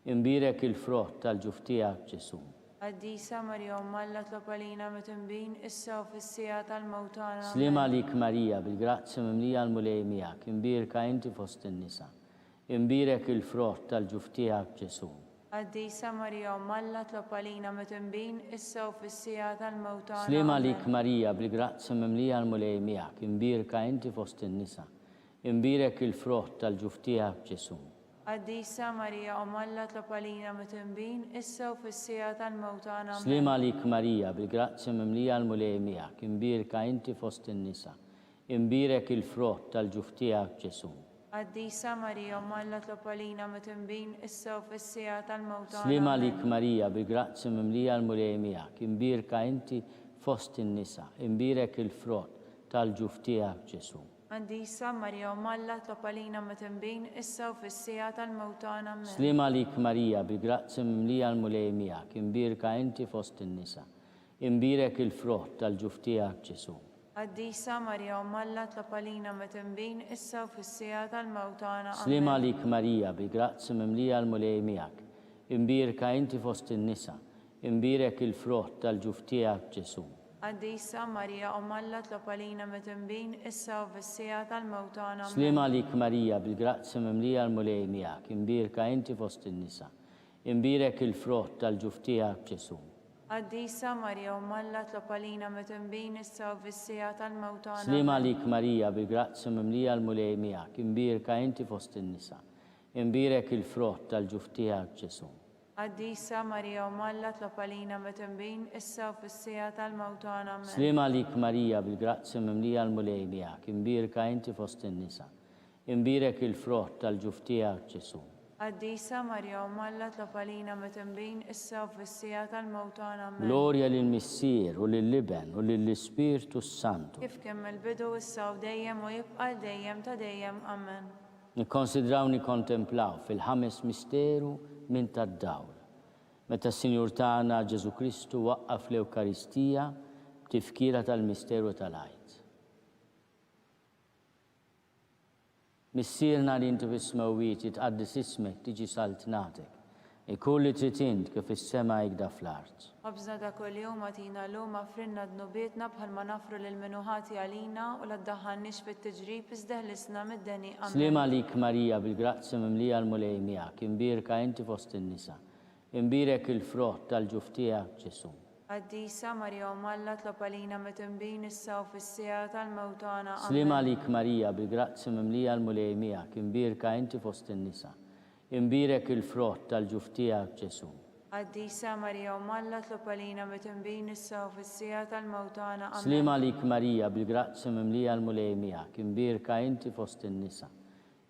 imbirek il-frott tal-ġuf tiegħek Ġesu. Qaddisa Marija Umalla tlob għalina mitinbin issa u fis-sija tal-mewtana. Slima lik Marija, bil-grazzja mimlija l-mulej miegħek, imbirka inti fost in-nisa, imbirek il-frott tal-ġuf tiegħek Ġesu. Qaddisa Marija Umalla tlob għalina mitinbin issa u fis-sija tal-mewtana. Slima lik Marija, bil-grazzja mimlija l-mulej miegħek, imbirka inti fost in-nisa, imbirek il-frott tal-ġuf tiegħek Ġesu. Qaddisa Marija Umalla tlob għalina mitinbin issa u fis-sija tal-mewtana. Slima lik Marija, bil-grazzja mimlija l-mulej miegħek, imbirka inti fost in-nisa, imbirek il-frott tal-ġuf tiegħek Ġesu. Qaddisa Marija Umalla tlob għalina mitinbin issa u fis-sija tal-mewtana. Slima lik Marija, bil-grazzja mimlija l-mulej miegħek, imbirka inti fost in-nisa, imbirek il-frott tal-ġuf tiegħek Ġesu. Qaddisa Marija Umalla tlob għalina mitinbin issa u fis-sija tal-mewtana. Amen. Slima lik Marija, bil-grazzja mimlija l-mulej miegħek, imbirka inti fost in-nisa, imbirek il-frott tal-ġuf tiegħek Ġesu. Qaddisa Marija Umalla tlob għalina mitinbin issa u fis-sija tal-mewtana. Slima lik Marija, bil-grazzja mimlija l-mulej miegħek, imbirka inti fost in-nisa, imbirek il-frott tal-ġuf tiegħek Ġesu. Qaddisa Marija Umalla tlob għalina mitinbin issa u fis-sija tal-mewtana. Slima lik Marija, bil-grazzja mimlija l-mulej miegħek, imbirka inti fost in-nisa, imbirek il-frott tal-ġuf tiegħek Ġesu. Qaddisa Marija Umalla tlob għalina mitinbin issa u fis-sija tal-mewtana. Slima lik Marija, bil-grazzja mimlija l-mulej miegħek, imbirka inti fost in-nisa, imbirek il-frott tal-ġuf tiegħek Ġesu. Qaddisa Marija Umalla tlob għalina mitinbin issa u fis-sija tal-mewtana. Amen. Slima lik Marija, bil-grazzja mimlija l-mulej miegħek, imbirka inti fost in-nisa, imbirek il-frott tal-ġuf tiegħek Ġesu. Qaddisa Marija Umalla tlob għalina mitinbin issa u fis-sija tal-mewtana. Amen. Glorja lill-Missier u lill-Liben u lill-Ispirtu Santu. Kif kemm il-bidu issa u dejjem u jibqa' dejjem ta' dejjem. Amen. Nikkonsidraw nikkontemplaw fil-ħames misteru min tad-dawl. Meta s-Sinjur tagħna Ġesu Kristu waqqaf l-Ewkaristija b'tifkira tal-misteru tal-għajt. Missirna li inti fis-smawiet jitqaddis ismek tiġi saltnatek. Ikun li trid int kif is-sema jgda fl-art. Ħobżna ta' kuljum atina llum affrinna dnubietna bħalma nafru lil minuħati għalina u la ddaħħalniex fit-tiġrib iżda ħlisna mid-deni. Slim għalik Marija bil-grazzi mimlija l-mulej miegħek, imbirka inti fost in-nisa. Imbirek il-frott tal-ġuf tiegħek Ġesu. Qaddisa Marja Malla tlob għalina meta nbin issa u fis-sija tal-mewt tagħna. Slim għalik Marija bil-grazzi mimlija l-mulej miegħek, imbirka inti fost in-nisa. Imbirek il-frott tal-ġuf tiegħek Ġesu. Qaddisa Marja Malla tlob għalina meta nbin issa u fis-sija tal-mewt tagħna. Slim għalik Marija bil-grazzi mimlija l-mulej miegħek, imbirka inti fost in-nisa.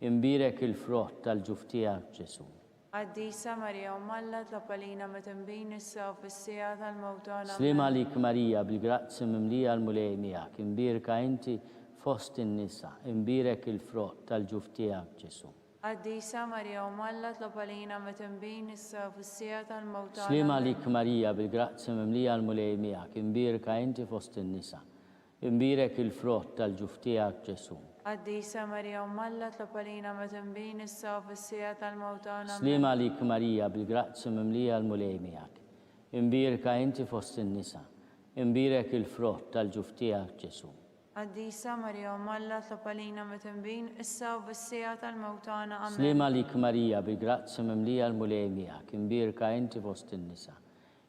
Imbirek il-frott tal-ġuf tiegħek Ġesu. Qaddisa Marja Malla tlob għalina meta nbin issa u fis-sija tal-mewt tagħna. Slim għalik Marija bil-grazzi mimlija l-mulej miegħek, imbirka inti fost in-nisa. Imbirek il-frott tal-ġuf tiegħek Ġesu. Qaddisa Marja Malla tlob għalina meta nbin issa u fis-sija tal-mewt tagħna. Slim għalik Marija bil-grazzi mimlija l-mulej miegħek, imbirka inti fost in-nisa. Imbirek il-frott tal-ġuf tiegħek Ġesu. Qaddisa Marja Malla tlob għalina meta nbin issa u fis-sija tal-mewt tagħna. Slim għalik Marija bil-grazzi mimlija l-mulej miegħek, imbirka inti fost in-nisa. Imbirek il-frott tal-ġuf tiegħek Ġesu. Qaddisa Marja Malla tlob għalina meta nbin issa u fis-sija tal-mewt tagħna. Slim għalik Marija bil-grazzi mimlija l-mulej miegħek, imbirka inti fost in-nisa.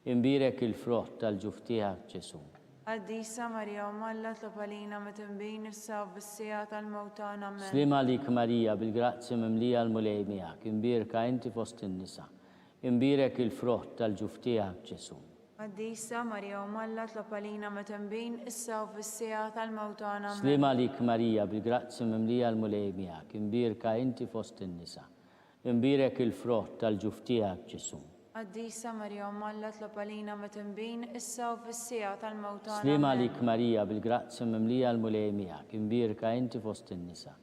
Imbirek il-frott tal-ġuf tiegħek Ġesu. Qaddisa Marja Malla tlob għalina meta nbin issa u fis-sija tal-mewt tagħna. Slim għalik Marija bil-grazzi mimlija l-mulej miegħek, imbirka inti fost in-nisa. Imbirek il-frott tal-ġuf tiegħek Ġesu. Qaddisa Marja Malla tlob għalina meta nbin issa u fis-sija tal-mewt tagħna. Slim għalik Marija bil-grazzi mimlija l-mulej miegħek, imbirka inti fost in-nisa. Imbirek il-frott tal-ġuf tiegħek Ġesu. Qaddisa Marja Malla tlob għalina meta nbin issa u fis-sija tal-mewt tagħna. Slim għalik Marija bil-grazzi mimlija l-mulej miegħek, imbirka inti fost in-nisa.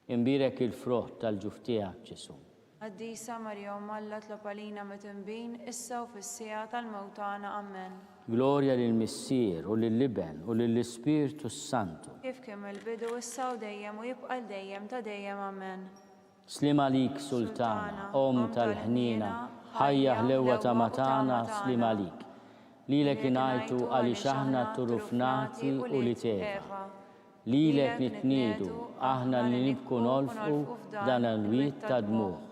Imbirek il-frott tal-ġuf tiegħek Ġesu. Qaddisa Marja Malla tlob għalina meta nbin issa u fis-sija tal-mewt tagħna. Amen. Glorja lill-Missier u lill-Liben u lill-Ispiritu Santu. Kif kemm il-bidu issa u dejjem u jibqa' dejjem ta' dejjem. Amen. Slim għalik Sultana, tal-ħnina, ħajja ħlewa ta' matana, slim għalik. Lilek inajtu għaliex aħna turufnati u li teva. Lilek nitniedu, aħna li nibku nolfqu dan il-wiet ta' dmuħ.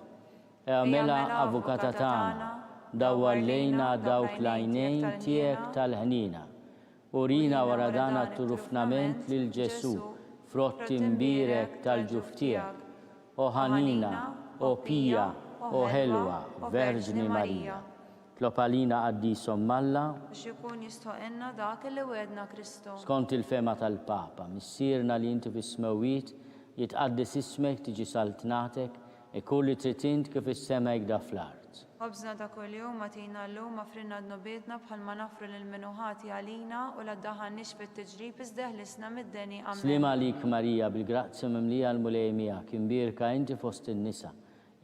Għamela avukata tagħna, dawwallejna dawk l-għajnejn tiegħek tal-ħnina. Urina wara dan turufnament lil Ġesu, frott imbirek tal-ġuf tiegħek. O ħanina, o pija, o ħelwa, Verġni Marija. Tlob għalina Qaddisom Malla biex ikun jistħoqilna dak li wedna Kristu. Skont il-fema tal-Papa, missierna li inti fis-smawiet jitqaddis ismek tiġi saltnatek, ikun li trid int kif is-sema jgda fl-art. Ħobżna ta' kuljum atina llum affrinna dnubietna bħalma nafru lil minuħati għalina u la ddaħħalniex fit-tiġrib iżda ħlisna mid-deni. Amen. Slim għalik Marija bil-grazzi mimlija l-mulej miegħek, imbirka inti fost in-nisa.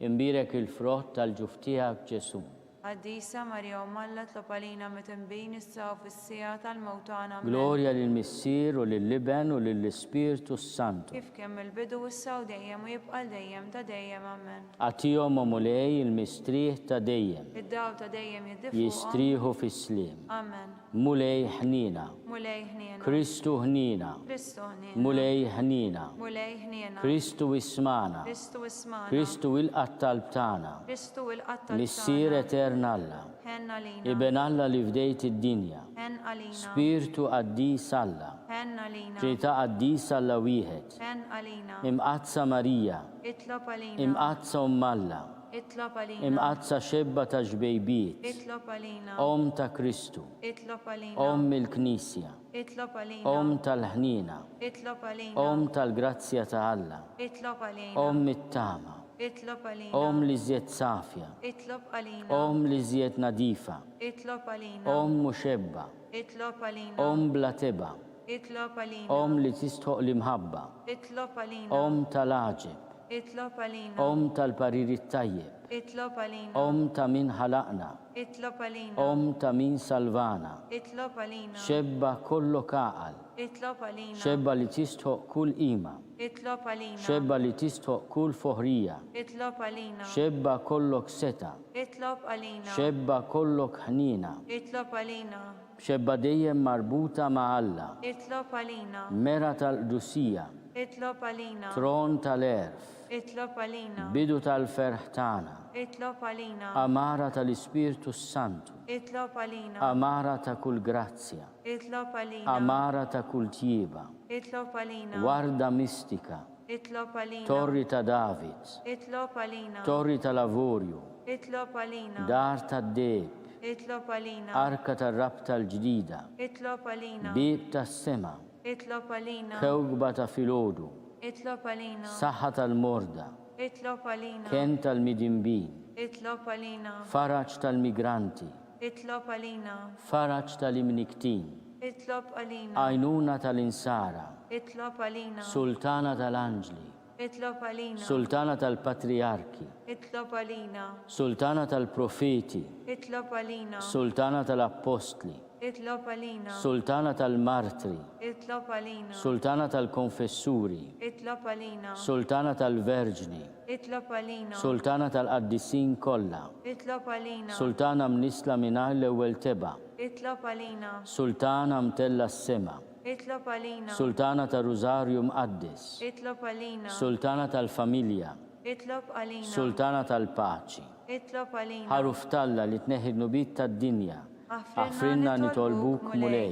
Imbirek il-frott tal-ġuf tiegħek Ġesu. Qaddisa Marja Malla tlob għalina meta nbin issa u fis-sija tal-mewt tagħna. Glorja lill-Missier u lill-Liben u lill-Ispiritu Santu. Kif kemm il-bidu issa u dejjem u jibqa' dejjem ta' dejjem. Amen. Għatihom u mulej il-mistrieħ ta' dejjem. Id-daw ta' dejjem jiddifuqhom. Jistrieħu fis-slim. Amen. Mulej ħnina. Mulej ħniena. Kristu ħnina. Kristu ħniena. Mulej ħnina. Mulej ħniena. Kristu ismana. Kristu ismana. Kristu il-qattal b'tana. Kristu il-qattal Missier etern Alla. Hen għalina. Iben Alla li fdejt id-dinja. Hen għalina. Spiritu Qaddis Alla. Hen għalina. Trita Qaddis Alla wieħed. Hen għalina. Imqazza Marija. Itlob għalina. Imqazza Alla. Itlob għalina. Imqazza xebba ta' ġbejbiet. Itlob għalina. Om ta' Kristu. Itlob għalina. Om il-Knisja. Itlob għalina. Om tal-ħnina. Itlob għalina. Om tal-grazzja ta' Alla. Itlob għalina. Om it-tama. Itlob għalina. Om li zjed safja. Itlob għalina. Om li zjed nadifa. Itlob għalina. Om muxebba. Itlob għalina. Om blateba. Itlob għalina. Om li tistħoq li mħabba. Itlob għalina. Om tal-aġeb. Itlob għalina. Om tal-pariri tajjeb. Itlob għalina. Om ta' min ħalaqna. Itlob għalina. Om ta' min salvana. Itlob għalina. Xebba kollu kaqal. Itlob għalina. Xebba li tistħoq kull ima. Itlob għalina. Xebba li tistħoq kull foħrija. Itlob għalina. Xebba kollok seta. Itlob għalina. Xebba kollok ħnina. Itlob għalina. Xebba dejjem marbuta ma' Alla. Itlob għalina. Mera tal-Qdusija. Itlob għalina. Tron tal-erf. Itlob għalina. Bidu tal-ferħ tagħna. Itlob għalina. Amara tal-Ispirtu Santu. Itlob għalina. Amara ta' kull grazzja. Itlob għalina. Amara ta' kull tjieba. Itlob għalina. Warda mistika. Itlob għalina. Torri ta' David. Itlob għalina. Torri ta' Lavorju. Itlob għalina. Dar ta' Deb. Itlob għalina. Arka ta' Rabta l-ġdida. Itlob għalina. Bib ta' sema. Itlob għalina. Kewgba ta' filodu. Itlob għalina. Saħħa tal-morda. Itlob għalina. Ken tal-midimbin. Itlob għalina. Faraġ tal-migranti. Itlob għalina. Faraġ tal-imniktin. Itlob għalina. Għajnuna tal-insara. Itlob għalina. Sultana tal-anġli. Itlob għalina. Sultana tal-patriarki. Itlob għalina. Sultana tal-profeti. Itlob għalina. Sultana tal-apostli. Itlob għalina. Sultana tal-martri. Itlob għalina. Sultana tal-konfessuri. Itlob għalina. Sultana tal-verġni. Itlob għalina. Sultana tal-qaddisin kollha. Itlob għalina. Sultana mnisla mingħajr l-ewwel teba. Itlob għalina. Sultana mtella s-sema. Itlob għalina. Sultana tal-Rużarju mqaddis. Itlob għalina. Sultana tal-familja. Itlob għalina. Sultana tal-paċi. Itlob għalina. Ħaruf talla li tneħħi nubit tad-dinja. Aħfrinna nitolbuk mulej.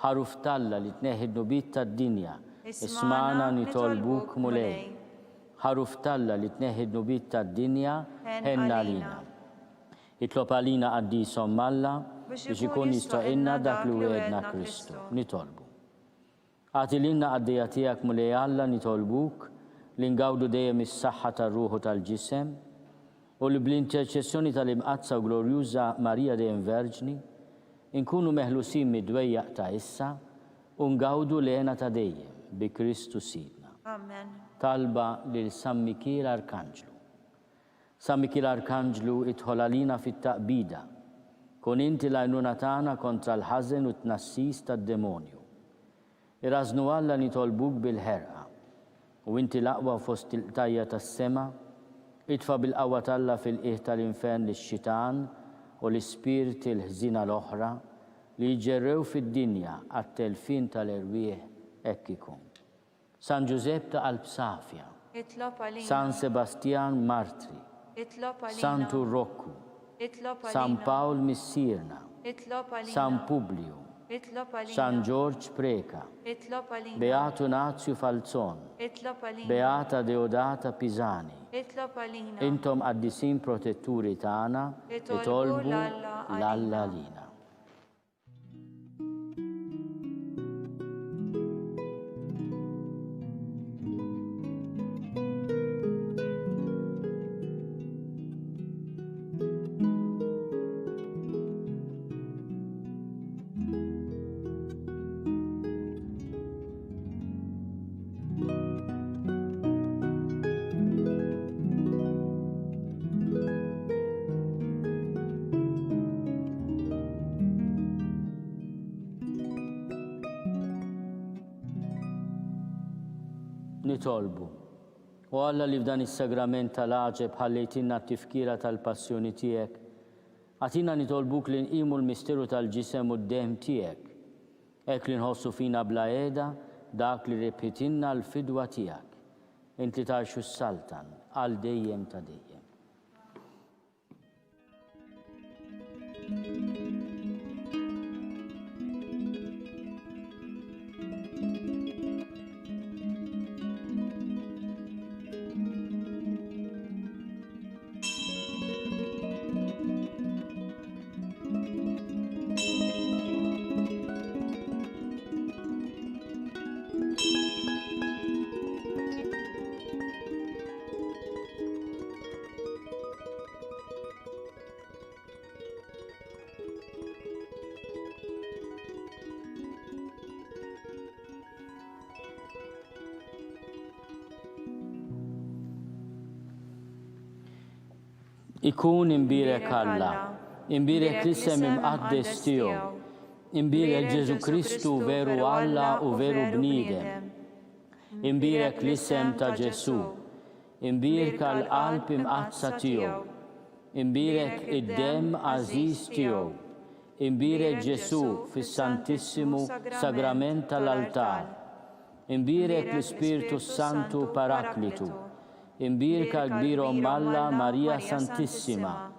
Ħaruf talla li tneħħi nubit tad-dinja. Ismana nitolbuk mulej. Ħaruf talla li tneħħi nubit tad-dinja. Henna lina. Itlob għalina għaddisom Malla biex ikun jistaqinna dak li wedna Kristu. Nitolbu. Għatilina għaddija tijak mulej Alla nitolbuk li ngawdu dejjem is-saħħa tar-ruħu tal-ġisem u li bl-interċessjoni tal-imqazza u glorjuża Marija dejjem Verġni inkunu meħlusin mid-dwejjaq ta' issa u ngawdu lena ta' dejjem bi Kristu Sidna. Amen. Talba lil San Mikil Arkanġlu. San Mikil Arkanġlu idħol għalina fit-taqbida. Kun inti l-għajnuna tagħna kontra l-ħażen u t-tnassis tad-demonju. Irażnu Alla nitolbuk bil-ħerqa u inti l-aqwa fost il-tajja tas-sema idfa bil-qawwa Alla fil-qiegħ tal-infern lix-xitan u l-ispirti l-ħżina l-oħra li jġerrew fid-dinja għat-telfin tal-erwieħ hekk ikun. San Giuseppe ta' Qalb Safja. Itlob għalina. San Sebastian Martri. Itlob għalina. Santu Roccu. Itlob għalina. San Paul Missirna. Itlob għalina. San Publio. Itlob għalina. San George Preka. Itlob għalina. Beato Nazio Falzon. Itlob għalina. Beata Deodata Pisani. Itlob għalina. Intom għaddisin protetturi tagħna itolbu l-Alla lina. Nitolbu. U Alla li f'dan is-sagrament tal-għaġeb ħallejtinna t-tifkira tal-passjoni tiegħek, għatina nitolbuk li nqimu l-misteru tal-ġisem u d-dehm tiegħek, hekk li nħossu fina bla qiegħda dak li repetinna l-fidwa tiegħek. Inti tarxu s-saltan għal dejjem ta' dejjem. Ikun imbirek Alla, imbirek l-isem imqaddes tiegħu, imbirek Ġesu Kristu veru Alla u veru bniedem, imbirek l-isem ta' Ġesu, imbirek l-qalb imqazza tiegħu, imbirek id-dem għażiż tiegħu, imbirek Ġesu fis-Santissimu Sagrament tal-altar, imbirek l-Ispiritu Santu Paraklitu, imbirka l-kbirhom Alla Marija Santissima,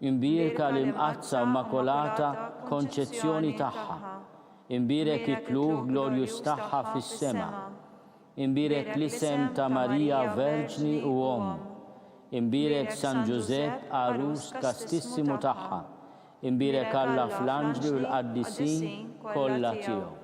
imbirka l-imqazza Immakolata Konċezzjoni tagħha, imbirek it-tluħ glorjus tagħha fis-sema, imbirek l-isem ta' Marija Verġni u Om, imbirek San Giuseppe Arus Kastissimu tagħha, imbirek Alla fl-anġli u l-qaddisin kollha tiegħu.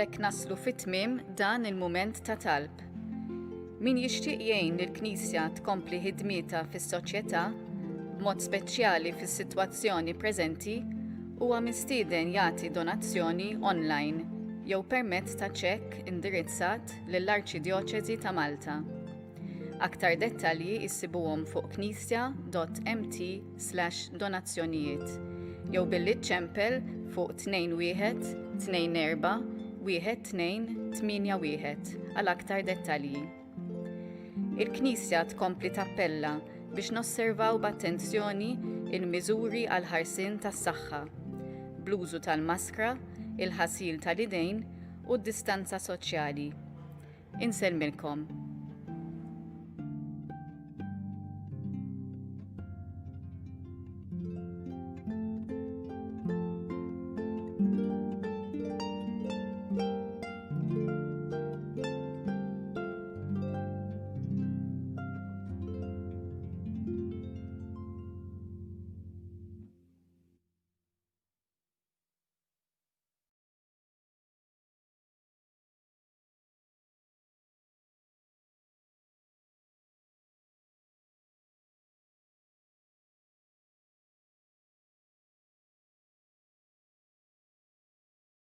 Bekk naslu fit-tmiem dan il-mument ta' talb. Min jixtieq jgħin lill-Knisja tkompli ħidmietha fis-soċjetà, b'mod speċjali fis-sitwazzjoni preżenti, huwa mistieden jagħti donazzjoni online jew permezz ta' ċekk indirizzat lill-Arċidjoċesi ta' Malta. Aktar dettalji issibuhom fuq knisja.mt/donazzjonijiet jew billi ċempel fuq 21 24 1281 għal aktar dettalji. Il-Knisja tkompli tappella biex nosservaw b'attenzjoni il-miżuri għal ħarsien tas-saħħa, bl-użu tal-maskra, il-ħasil tal-idejn u d-distanza soċjali. Insellmilkom.